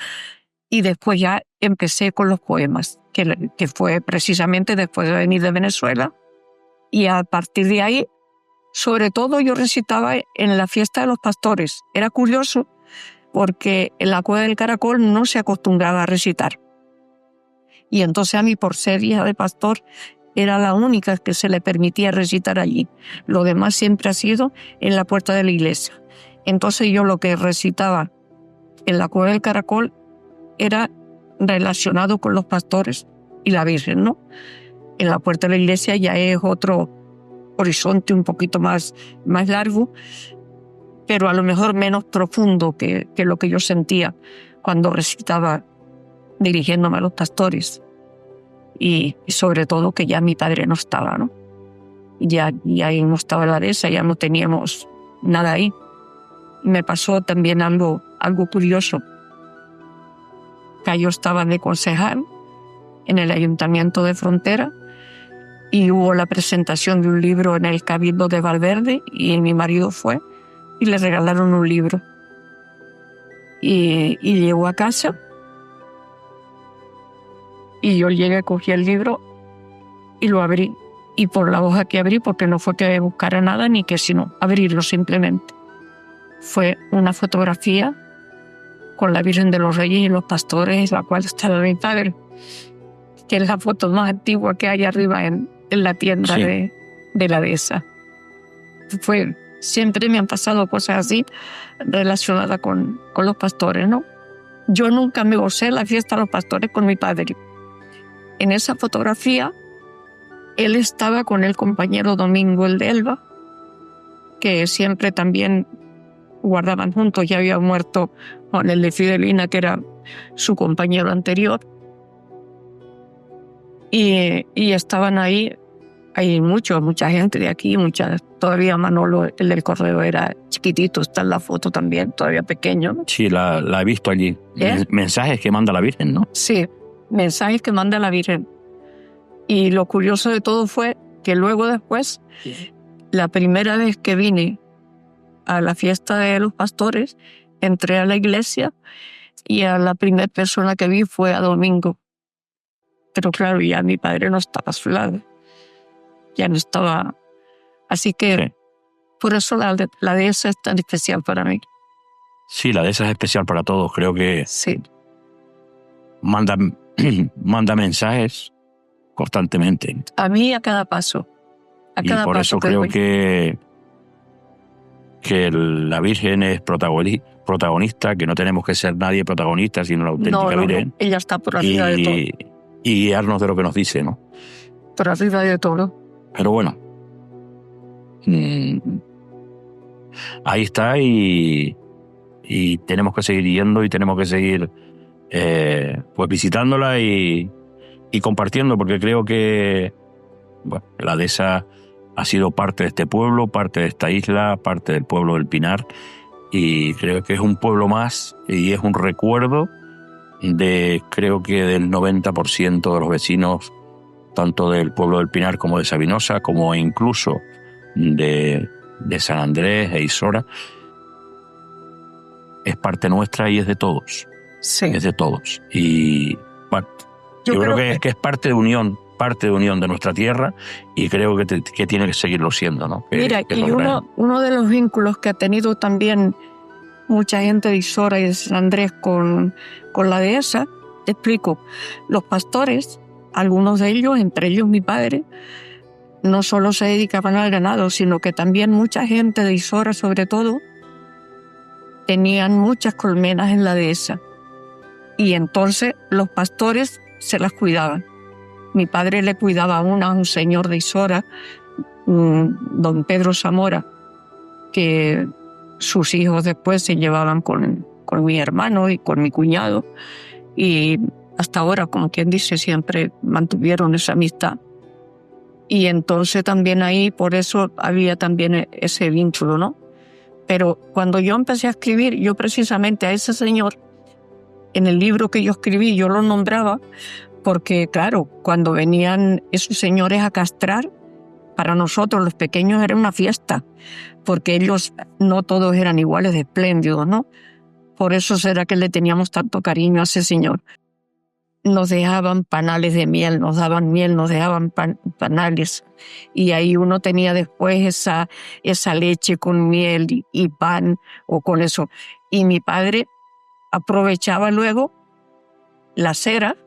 y después ya empecé con los poemas, que fue precisamente después de venir de Venezuela. Y a partir de ahí, sobre todo yo recitaba en la fiesta de los pastores. Era curioso porque en la Cueva del Caracol no se acostumbraba a recitar. Y entonces a mí, por ser hija de pastor, era la única que se le permitía recitar allí. Lo demás siempre ha sido en la puerta de la iglesia. Entonces yo lo que recitaba en la Cueva del Caracol era relacionado con los pastores y la Virgen, ¿no? En la puerta de la iglesia ya es otro horizonte un poquito más largo, pero a lo mejor menos profundo que lo que yo sentía cuando recitaba dirigiéndome a los pastores. Y sobre todo que ya mi padre no estaba, ¿no? Ya no estaba la dehesa, ya no teníamos nada ahí. Me pasó también algo curioso. Que yo estaba de concejal en el Ayuntamiento de Frontera y hubo la presentación de un libro en el Cabildo de Valverde y mi marido fue y le regalaron un libro. Y llegó a casa y yo llegué, cogí el libro y lo abrí. Y por la hoja que abrí, porque no fue que buscara nada ni que sino abrirlo simplemente, fue una fotografía con la Virgen de los Reyes y los pastores, la cual estaba mi padre, que es la foto más antigua que hay arriba en la tienda, sí, de la dehesa. Siempre me han pasado cosas así relacionadas con los pastores, ¿no? Yo nunca me gocé la fiesta de los pastores con mi padre. En esa fotografía, él estaba con el compañero Domingo, el de Elba, que siempre también guardaban juntos. Ya había muerto con el de Fidelina, que era su compañero anterior. Y estaban ahí, hay mucha gente de aquí, todavía Manolo, el del correo, era chiquitito, está en la foto también, todavía pequeño, ¿no? Sí, la he visto allí. Mensajes que manda la Virgen, ¿no? Sí, mensajes que manda la Virgen. Y lo curioso de todo fue que luego después, la primera vez que vine a la fiesta de los pastores, entré a la iglesia y a la primera persona que vi fue a Domingo. Pero claro, ya mi padre no estaba a su lado. Ya no estaba. Así que sí, por eso la dehesa es tan especial para mí. Sí, la dehesa es especial para todos. Creo que sí, manda mensajes constantemente. A mí a cada paso. Y por eso creo que la Virgen es protagonista, que no tenemos que ser nadie protagonista, sino la auténtica Virgen. No. Ella está por arriba de todo. Y guiarnos de lo que nos dice, ¿no? Por arriba de todo. Pero bueno, ahí está y tenemos que seguir yendo y tenemos que seguir pues visitándola y compartiendo, porque creo que la dehesa ha sido parte de este pueblo, parte de esta isla, parte del pueblo del Pinar, y creo que es un pueblo más y es un recuerdo creo que del 90% de los vecinos, tanto del pueblo del Pinar como de Sabinosa, como incluso de San Andrés e Isora. Es parte nuestra y es de todos. Sí. Es de todos. Y bueno, yo creo que es parte de unión de nuestra tierra, y creo que tiene que seguirlo siendo, ¿no? Mira, y uno de los vínculos que ha tenido también mucha gente de Isora y de San Andrés con la dehesa, te explico. Los pastores, algunos de ellos, entre ellos mi padre, no solo se dedicaban al ganado, sino que también mucha gente de Isora, sobre todo, tenían muchas colmenas en la dehesa. Y entonces los pastores se las cuidaban. Mi padre le cuidaba a un señor de Isora, don Pedro Zamora, que sus hijos después se llevaban con mi hermano y con mi cuñado, y hasta ahora, como quien dice, siempre mantuvieron esa amistad. Y entonces también ahí, por eso había también ese vínculo, ¿no? Pero cuando yo empecé a escribir, yo precisamente a ese señor, en el libro que yo escribí, yo lo nombraba porque, claro, cuando venían esos señores a castrar, para nosotros los pequeños era una fiesta, porque ellos no todos eran iguales de espléndidos, ¿no? Por eso será que le teníamos tanto cariño a ese señor. Nos dejaban panales de miel, nos daban miel, nos dejaban panales. Y ahí uno tenía después esa leche con miel y pan o con eso. Y mi padre aprovechaba luego la cera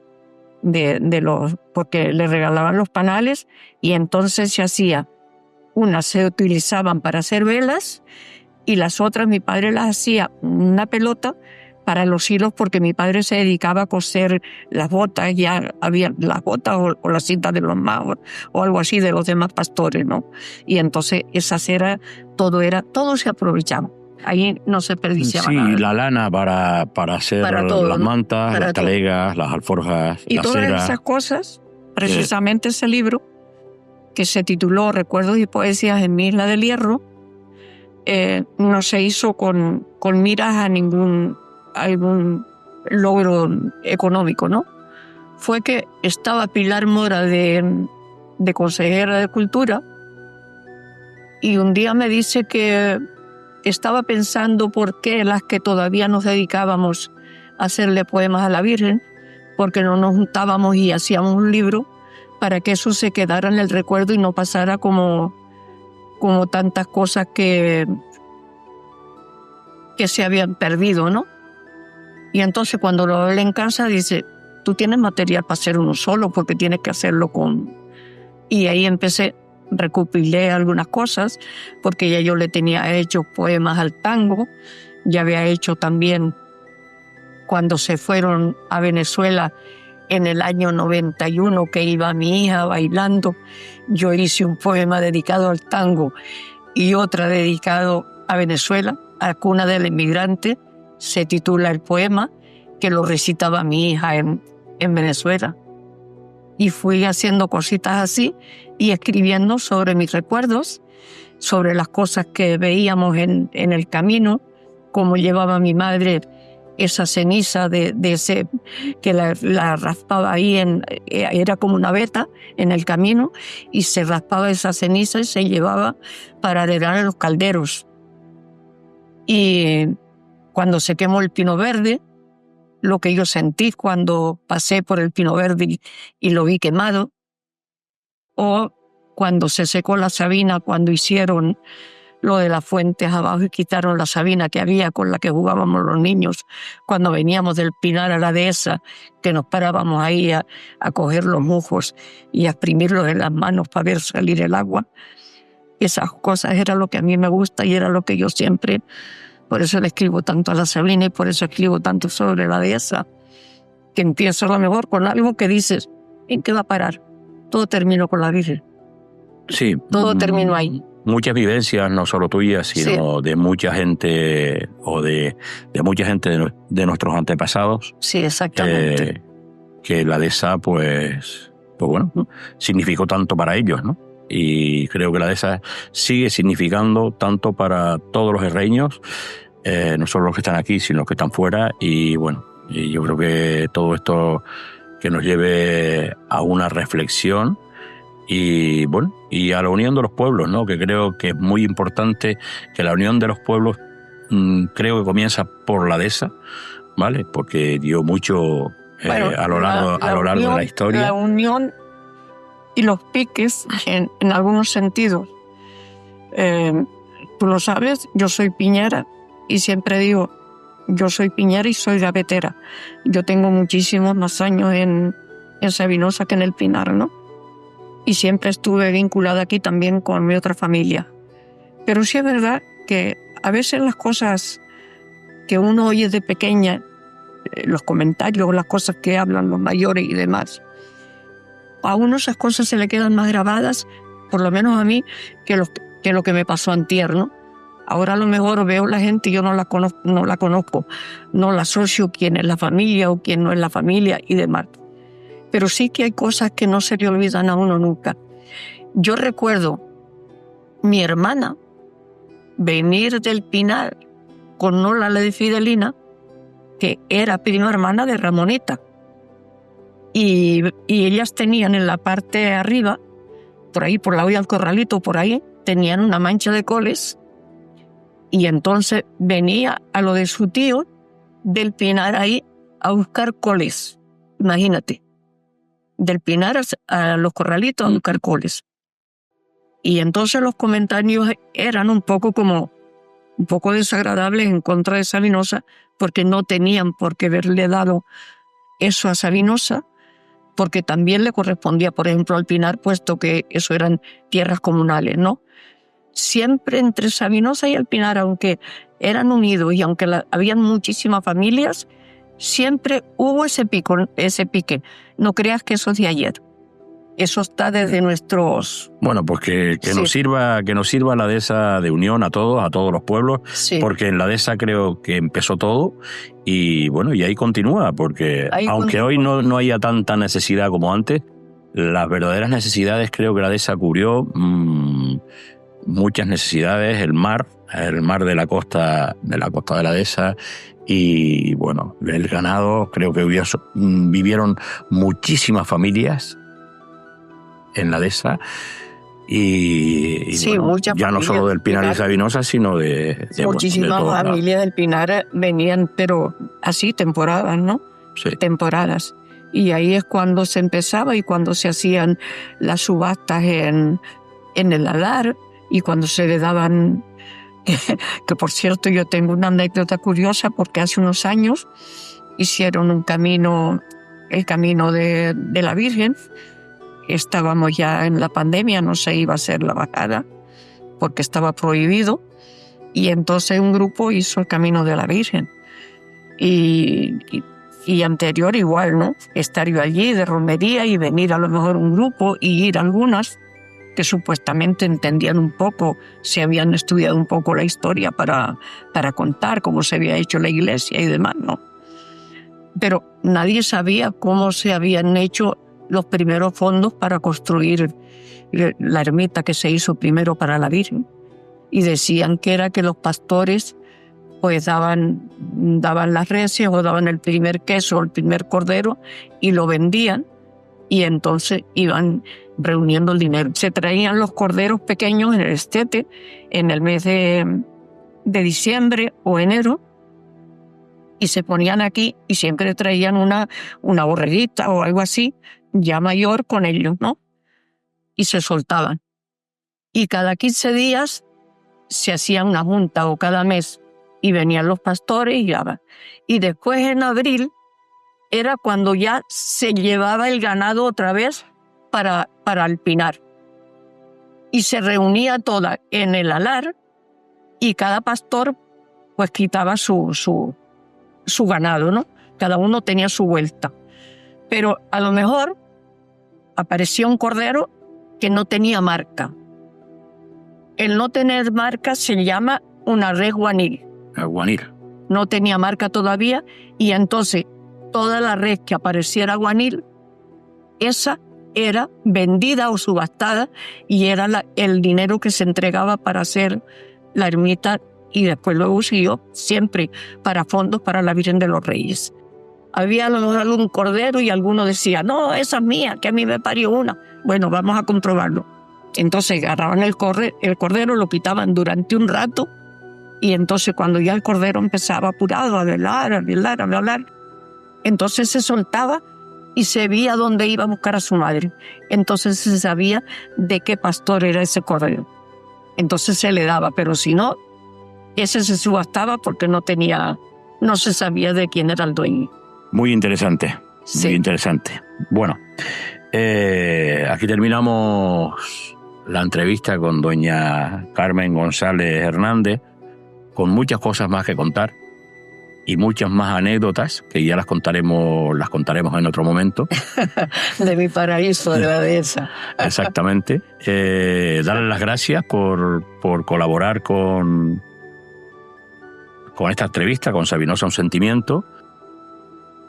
porque le regalaban los panales, y entonces se hacía, unas se utilizaban para hacer velas y las otras mi padre las hacía una pelota para los hilos, porque mi padre se dedicaba a coser las botas, ya había las botas o las cintas de los magos o algo así de los demás pastores, ¿no? Y entonces esa cera, todo se aprovechaba. Ahí no se desperdiciaba nada. Sí, la lana para hacer todo, las ¿no? mantas, las talegas, las alforjas, y la todas cera. esas cosas, precisamente ese libro, que se tituló Recuerdos y Poesías en mi Isla del Hierro, no se hizo con miras a algún logro económico, ¿no? Fue que estaba Pilar Mora de consejera de Cultura, y un día me dice que estaba pensando por qué las que todavía nos dedicábamos a hacerle poemas a la Virgen, porque no nos juntábamos y hacíamos un libro para que eso se quedara en el recuerdo y no pasara como tantas cosas que se habían perdido, ¿no? Y entonces cuando lo hablé en casa dice, tú tienes material para hacer uno solo, porque tienes que hacerlo con... Y ahí empecé, recopilé algunas cosas, porque ya yo le tenía hecho poemas al tango, ya había hecho también cuando se fueron a Venezuela en el año 91, que iba mi hija bailando, yo hice un poema dedicado al tango y otra dedicado a Venezuela, a cuna del inmigrante. Se titula el poema, que lo recitaba mi hija en Venezuela. Y fui haciendo cositas así y escribiendo sobre mis recuerdos, sobre las cosas que veíamos en el camino, cómo llevaba mi madre esa ceniza de ese, que la raspaba ahí, era como una veta en el camino, y se raspaba esa ceniza y se llevaba para arenar en los calderos. Y cuando se quemó el pino verde, lo que yo sentí cuando pasé por el pino verde y lo vi quemado, o cuando se secó la sabina, cuando hicieron lo de las fuentes abajo y quitaron la sabina que había con la que jugábamos los niños cuando veníamos del Pinar a la dehesa, que nos parábamos ahí a coger los mujos y a exprimirlos en las manos para ver salir el agua. Esas cosas era lo que a mí me gusta y era lo que yo siempre... Por eso le escribo tanto a la Sabina y por eso escribo tanto sobre la dehesa, que empiezo a lo mejor con algo que dices, ¿en qué va a parar? Todo terminó con la Virgen. Sí. Todo terminó ahí. Muchas vivencias, no solo tuyas, sino de mucha gente, o de mucha gente de nuestros antepasados. Sí, exactamente. Que la dehesa, pues bueno, significó tanto para ellos, ¿no? Y creo que la dehesa sigue significando tanto para todos los herreños, no solo los que están aquí, sino los que están fuera. Y bueno, y yo creo que todo esto que nos lleve a una reflexión y bueno, y a la unión de los pueblos, ¿no? Que creo que es muy importante que la unión de los pueblos, creo que comienza por la dehesa, ¿vale? Porque dio mucho a lo largo de la historia. La unión y los piques, en algunos sentidos. Tú lo sabes, yo soy piñera y siempre digo, yo soy piñera y soy gavetera. Yo tengo muchísimos más años en Sabinosa que en el Pinar, ¿no? Y siempre estuve vinculada aquí también con mi otra familia. Pero sí es verdad que a veces las cosas que uno oye de pequeña, los comentarios, las cosas que hablan los mayores y demás, a uno esas cosas se le quedan más grabadas, por lo menos a mí, que lo que me pasó antier, ¿no? Ahora a lo mejor veo la gente y yo no la conozco, no la asocio quién es la familia o quién no es la familia y demás. Pero sí que hay cosas que no se le olvidan a uno nunca. Yo recuerdo mi hermana venir del Pinar con Nola la de Fidelina, que era prima hermana de Ramoneta. Y ellas tenían en la parte de arriba, por ahí, por la olla del corralito, por ahí, tenían una mancha de coles. Y entonces venía a lo de su tío del Pinar ahí a buscar coles. Imagínate, del Pinar a los corralitos a buscar coles. Y entonces los comentarios eran un poco desagradables en contra de Sabinosa, porque no tenían por qué haberle dado eso a Sabinosa, porque también le correspondía, por ejemplo, al Pinar, puesto que eso eran tierras comunales, ¿no? Siempre entre Sabinosa y el Pinar, aunque eran unidos y aunque habían muchísimas familias, siempre hubo ese pique. No creas que eso es de ayer. Eso está desde nuestros... Bueno, pues que Sí. nos sirva la dehesa de unión a todos los pueblos, Sí. porque en la dehesa creo que empezó todo y bueno, y ahí continúa, porque Ahí aunque continúa. hoy no haya tanta necesidad como antes, las verdaderas necesidades creo que la dehesa cubrió muchas necesidades, el mar de la costa de la dehesa y bueno, el ganado, creo que vivieron muchísimas familias en la dehesa y Sí, bueno, muchas ya no familias solo del Pinar y Pinar. Sabinosa, sino de Muchísimas todos lados. familias del Pinar venían, pero así, temporadas, ¿no? Sí. Temporadas. Y ahí es cuando se empezaba y cuando se hacían las subastas en el Alar y cuando se le daban... que por cierto yo tengo una anécdota curiosa porque hace unos años hicieron el camino de la Virgen. Estábamos ya en la pandemia, no se iba a hacer la bajada porque estaba prohibido y entonces un grupo hizo el camino de la Virgen y anterior igual, ¿no? Estar yo allí de romería y venir a lo mejor un grupo y ir algunas que supuestamente entendían un poco, se habían estudiado un poco la historia para contar cómo se había hecho la iglesia y demás, ¿no? Pero nadie sabía cómo se habían hecho los primeros fondos para construir la ermita que se hizo primero para la Virgen. Y decían que era que los pastores pues daban las reses o daban el primer queso o el primer cordero y lo vendían y entonces iban reuniendo el dinero. Se traían los corderos pequeños en el estete en el mes de diciembre o enero y se ponían aquí y siempre traían una borreguita o algo así ya mayor con ellos, ¿no? Y se soltaban. Y cada 15 días se hacía una junta o cada mes y venían los pastores y ya. Y después en abril era cuando ya se llevaba el ganado otra vez para el Pinar. Y se reunía toda en el Alar y cada pastor pues quitaba su ganado, ¿no? Cada uno tenía su vuelta. Pero a lo mejor aparecía un cordero que no tenía marca. El no tener marca se llama una res guanil. Guanil. No tenía marca todavía y entonces toda la res que apareciera guanil, esa era vendida o subastada y era el dinero que se entregaba para hacer la ermita y después luego siguió siempre para fondos para la Virgen de los Reyes. Había a lo mejor algún cordero y alguno decía, no, esa es mía, que a mí me parió una. Bueno, vamos a comprobarlo. Entonces agarraban el cordero, lo quitaban durante un rato y entonces cuando ya el cordero empezaba apurado a velar, entonces se soltaba y se veía dónde iba a buscar a su madre. Entonces se sabía de qué pastor era ese cordero. Entonces se le daba, pero si no, ese se subastaba porque no se sabía de quién era el dueño. Muy interesante, Sí. muy interesante. Bueno, aquí terminamos la entrevista con doña Carmen González Hernández, con muchas cosas más que contar y muchas más anécdotas que ya las contaremos en otro momento. De mi paraíso, de la dehesa. Exactamente. Darles las gracias por colaborar con esta entrevista, con Sabinosa Un Sentimiento,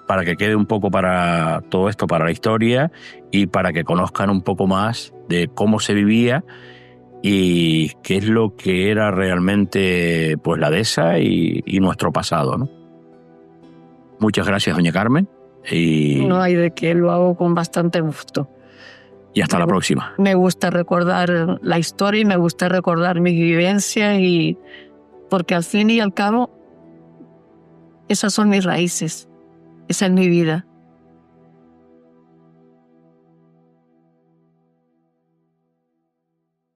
para que quede un poco para todo esto, para la historia, y para que conozcan un poco más de cómo se vivía y qué es lo que era realmente pues la dehesa y nuestro pasado, ¿no? Muchas gracias, doña Carmen. No hay de qué, lo hago con bastante gusto. Y hasta la próxima. Me gusta recordar la historia y me gusta recordar mis vivencias, porque al fin y al cabo esas son mis raíces, esa es mi vida.